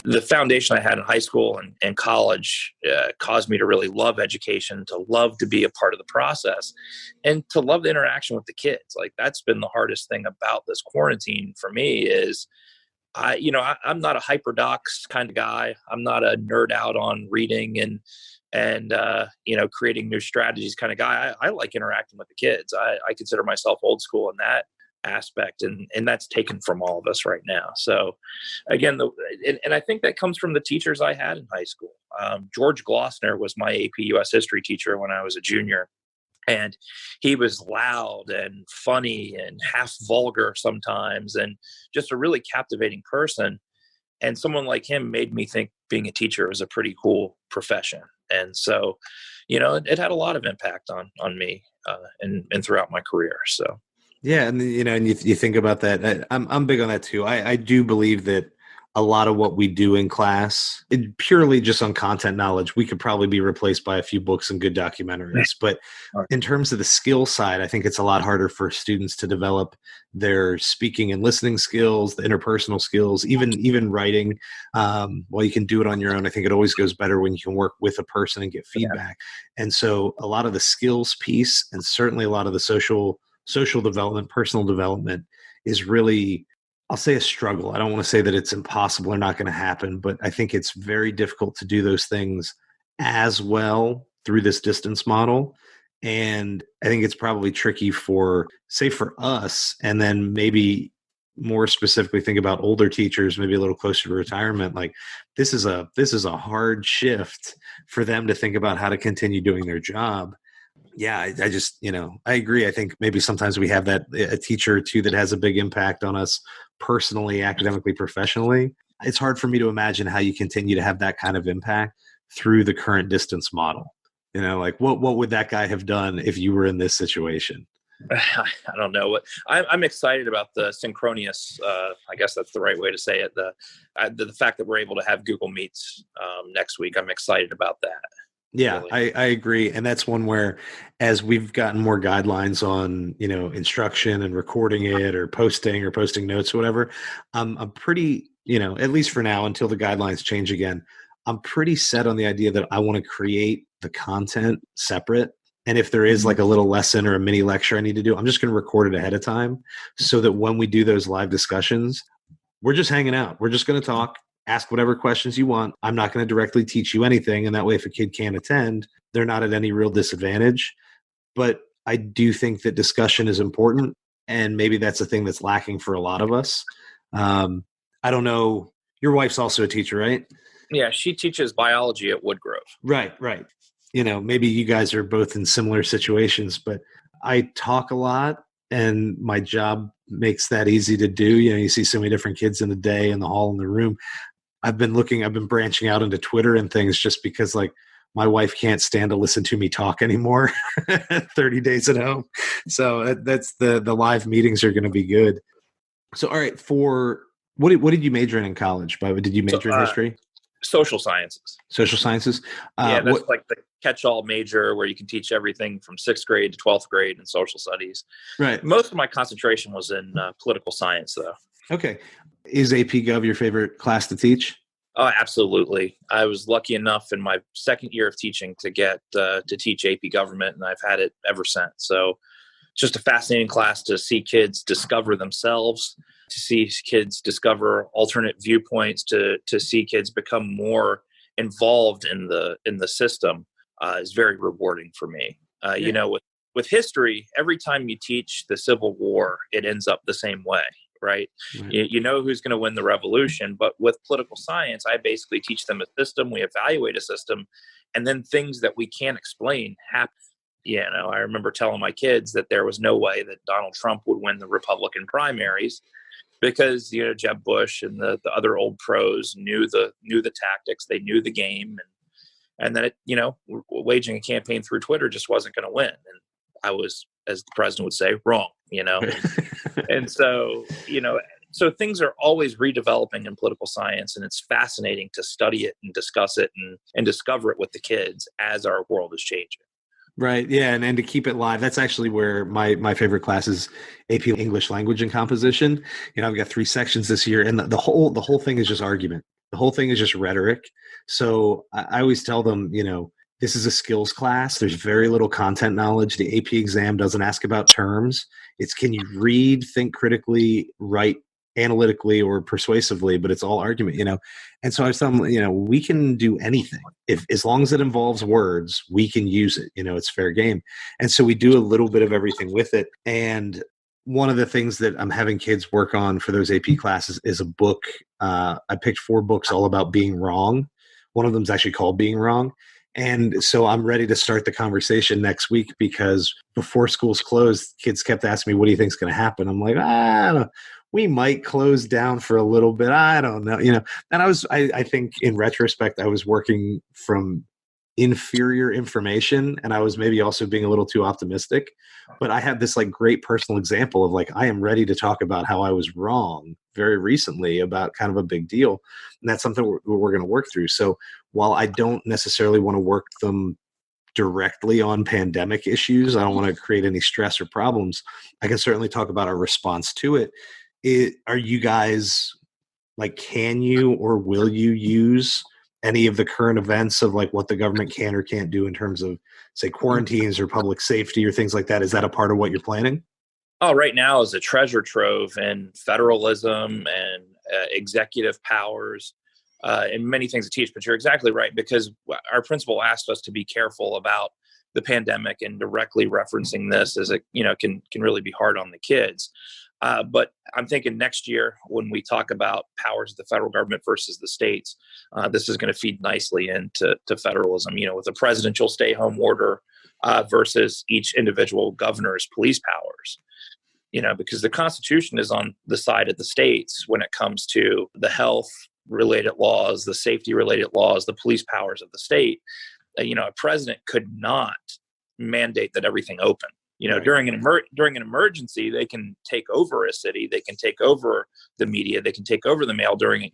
the foundation I had in high school and college caused me to really love education, to love to be a part of the process, and to love the interaction with the kids. Like, that's been the hardest thing about this quarantine for me is I'm not a hyperdox kind of guy. I'm not a nerd out on reading and creating new strategies kind of guy. I like interacting with the kids. I consider myself old school in that aspect, and that's taken from all of us right now. So again, and I think that comes from the teachers I had in high school. George Glossner was my AP US history teacher when I was a junior, and he was loud and funny and half vulgar sometimes, and just a really captivating person. And someone like him made me think being a teacher was a pretty cool profession. And so, it had a lot of impact on me and throughout my career. So. Yeah. And and you think about that. I'm big on that too. I do believe that a lot of what we do in class, purely just on content knowledge, we could probably be replaced by a few books and good documentaries. But in terms of the skill side, I think it's a lot harder for students to develop their speaking and listening skills, the interpersonal skills, even writing. While you can do it on your own, I think it always goes better when you can work with a person and get feedback. Yeah. And so a lot of the skills piece, and certainly a lot of the social development, personal development, is really, I'll say, a struggle. I don't want to say that it's impossible or not going to happen, but I think it's very difficult to do those things as well through this distance model. And I think it's probably tricky for us, and then maybe more specifically think about older teachers, maybe a little closer to retirement. Like, this is a hard shift for them to think about how to continue doing their job. Yeah, I just, I agree. I think maybe sometimes we have a teacher or two that has a big impact on us personally, academically, professionally. It's hard for me to imagine how you continue to have that kind of impact through the current distance model. Like what would that guy have done if you were in this situation? I don't know. I'm excited about the synchronous, I guess that's the right way to say it. The fact that we're able to have Google Meets next week, I'm excited about that. Yeah, really. I agree. And that's one where, as we've gotten more guidelines on, instruction and recording it or posting notes or whatever, I'm pretty, at least for now, until the guidelines change again, I'm pretty set on the idea that I want to create the content separate. And if there is like a little lesson or a mini lecture I need to do, I'm just going to record it ahead of time so that when we do those live discussions, we're just hanging out. We're just going to talk. Ask whatever questions you want. I'm not going to directly teach you anything. And that way, if a kid can't attend, they're not at any real disadvantage. But I do think that discussion is important. And maybe that's a thing that's lacking for a lot of us. I don't know. Your wife's also a teacher, right? Yeah, she teaches biology at Woodgrove. Right. Maybe you guys are both in similar situations, but I talk a lot and my job makes that easy to do. You see so many different kids in the day, in the hall, in the room. I've been branching out into Twitter and things just because, like, my wife can't stand to listen to me talk anymore. 30 days at home. So that's the live meetings are going to be good. So, all right, what did you major in college? Did you major in history? Social sciences. Social sciences? Yeah, that's like the catch-all major where you can teach everything from 6th grade to 12th grade in social studies. Right. Most of my concentration was in political science, though. Okay. Is AP Gov your favorite class to teach? Oh, absolutely. I was lucky enough in my second year of teaching to get to teach AP Government, and I've had it ever since. So it's just a fascinating class to see kids discover themselves, to see kids discover alternate viewpoints, to see kids become more involved in the system is very rewarding for me. With history, every time you teach the Civil War, it ends up the same way, right? You know who's going to win the revolution, but with political science, I basically teach them a system, we evaluate a system, and then things that we can't explain happen. I remember telling my kids that there was no way that Donald Trump would win the Republican primaries because, Jeb Bush and the other old pros knew the tactics, they knew the game, and that waging a campaign through Twitter just wasn't going to win. And I was, as the president would say, wrong, And so, so things are always redeveloping in political science, and it's fascinating to study it and discuss it and discover it with the kids as our world is changing. Right. Yeah. And to keep it live, that's actually where my favorite class is AP English Language and Composition. I've got 3 sections this year, and the whole thing is just argument. The whole thing is just rhetoric. So I always tell them, this is a skills class. There's very little content knowledge. The AP exam doesn't ask about terms. It's can you read, think critically, write analytically or persuasively, but it's all argument, And so I was telling them, we can do anything. If as long as it involves words, we can use it. It's fair game. And so we do a little bit of everything with it. And one of the things that I'm having kids work on for those AP classes is a book. I picked 4 books all about being wrong. One of them is actually called Being Wrong. And so I'm ready to start the conversation next week because before school's closed, kids kept asking me, what do you think is going to happen? I'm like, I don't know. We might close down for a little bit. I don't know. And I think in retrospect, I was working from inferior information and I was maybe also being a little too optimistic, but I have this like great personal example of like, I am ready to talk about how I was wrong very recently about kind of a big deal. And that's something we're going to work through. So while I don't necessarily want to work them directly on pandemic issues, I don't want to create any stress or problems. I can certainly talk about our response to it. Are you guys like, can you or will you use any of the current events of like what the government can or can't do in terms of say quarantines or public safety or things like that? Is that a part of what you're planning? Oh, right now is a treasure trove in federalism and executive powers and many things to teach. But you're exactly right, because our principal asked us to be careful about the pandemic, and directly referencing this as can really be hard on the kids. But I'm thinking next year when we talk about powers of the federal government versus the states, this is going to feed nicely into federalism, with a presidential stay-home order versus each individual governor's police powers. Because the Constitution is on the side of the states when it comes to the health-related laws, the safety-related laws, the police powers of the state. A president could not mandate that everything open. Right. During an emergency, they can take over a city, they can take over the media, they can take over the mail during,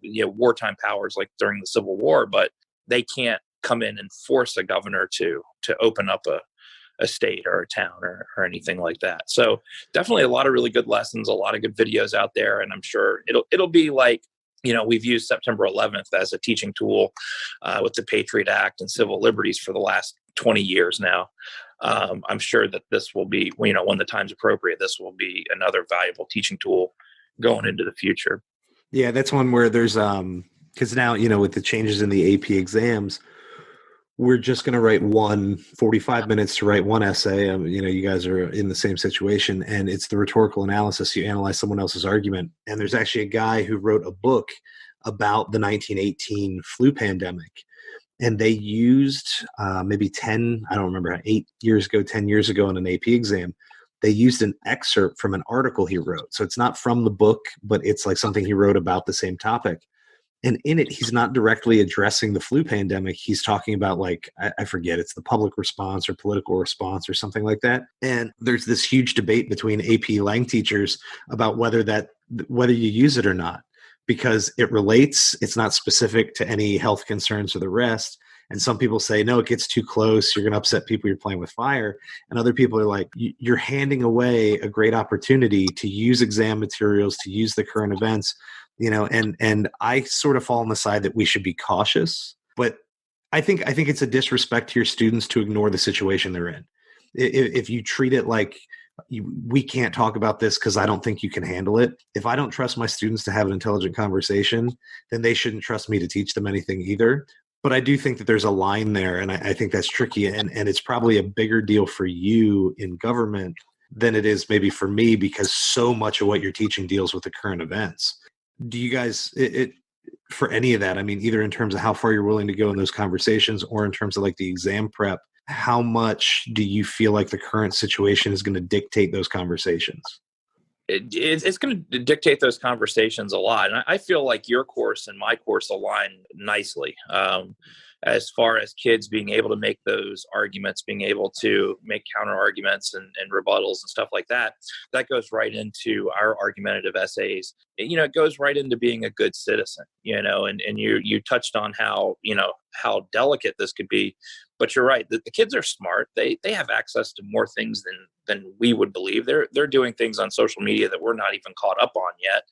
wartime powers like during the Civil War, but they can't come in and force a governor to open up a state or a town or anything like that. So definitely a lot of really good lessons, a lot of good videos out there, and I'm sure it'll be like, we've used September 11th as a teaching tool with the Patriot Act and civil liberties for the last 20 years now. I'm sure that this will be, when the time's appropriate, this will be another valuable teaching tool going into the future. Yeah, that's one where there's, because now, with the changes in the AP exams, we're just going to write 45 minutes to write one essay. You guys are in the same situation, and it's the rhetorical analysis. You analyze someone else's argument. And there's actually a guy who wrote a book about the 1918 flu pandemic. And they used maybe 10 years ago in an AP exam, they used an excerpt from an article he wrote. So it's not from the book, but it's like something he wrote about the same topic. And in it, he's not directly addressing the flu pandemic. He's talking about I forget, it's the public response or political response or something like that. And there's this huge debate between AP Lang teachers about whether you use it or not, because it relates, it's not specific to any health concerns or the rest. And some people say, no, it gets too close. You're going to upset people. You're playing with fire. And other people are like, you're handing away a great opportunity to use exam materials, to use the current events, and I sort of fall on the side that we should be cautious. But I think it's a disrespect to your students to ignore the situation they're in. If you treat it like we can't talk about this because I don't think you can handle it. If I don't trust my students to have an intelligent conversation, then they shouldn't trust me to teach them anything either. But I do think that there's a line there, and I think that's tricky, and it's probably a bigger deal for you in government than it is maybe for me, because so much of what you're teaching deals with the current events. Do you guys, for any of that, either in terms of how far you're willing to go in those conversations or in terms of like the exam prep, how much do you feel like the current situation is going to dictate those conversations? It's going to dictate those conversations a lot. And I feel like your course and my course align nicely as far as kids being able to make those arguments, being able to make counter arguments and rebuttals and stuff like that. That goes right into our argumentative essays. It goes right into being a good citizen, and you touched on how delicate this could be. But you're right. The kids are smart. They have access to more things than we would believe. They're doing things on social media that we're not even caught up on yet.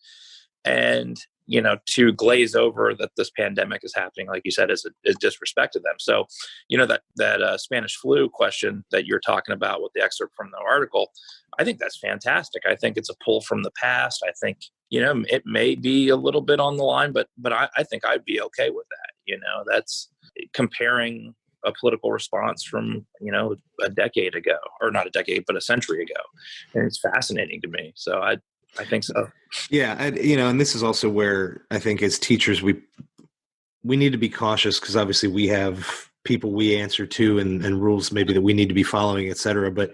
And to glaze over that this pandemic is happening, like you said, is disrespect to them. So, that Spanish flu question that you're talking about with the excerpt from the article, I think that's fantastic. I think it's a pull from the past. I think, it may be a little bit on the line, but I think I'd be okay with that. That's comparing a political response from, a decade ago, or not a decade, but a century ago. And it's fascinating to me. So I think so. Yeah. And this is also where I think as teachers, we need to be cautious, because obviously we have people we answer to and rules maybe that we need to be following, et cetera. But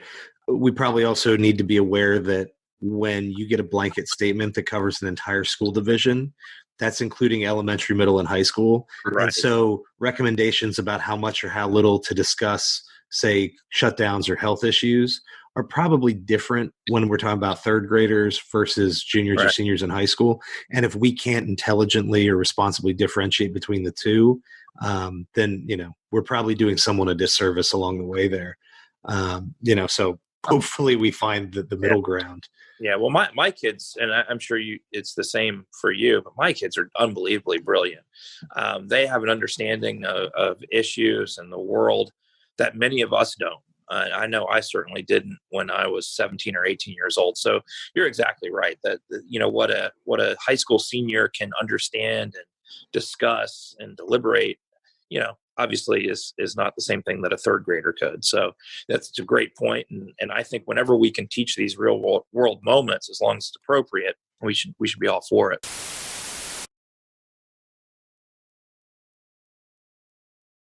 we probably also need to be aware that when you get a blanket statement that covers an entire school division, that's including elementary, middle, and high school. Right. And so recommendations about how much or how little to discuss, say, shutdowns or health issues, are probably different when we're talking about third graders versus juniors or seniors in high school. And if we can't intelligently or responsibly differentiate between the two, then, we're probably doing someone a disservice along the way there. So hopefully we find the middle ground. Yeah. Well, my kids, and I'm sure it's the same for you, but my kids are unbelievably brilliant. They have an understanding of issues and the world that many of us don't. I know I certainly didn't when I was 17 or 18 years old. So you're exactly right that, what a high school senior can understand and discuss and deliberate, obviously is not the same thing that a third grader could. So that's a great point. And I think whenever we can teach these real world moments, as long as it's appropriate, we should be all for it.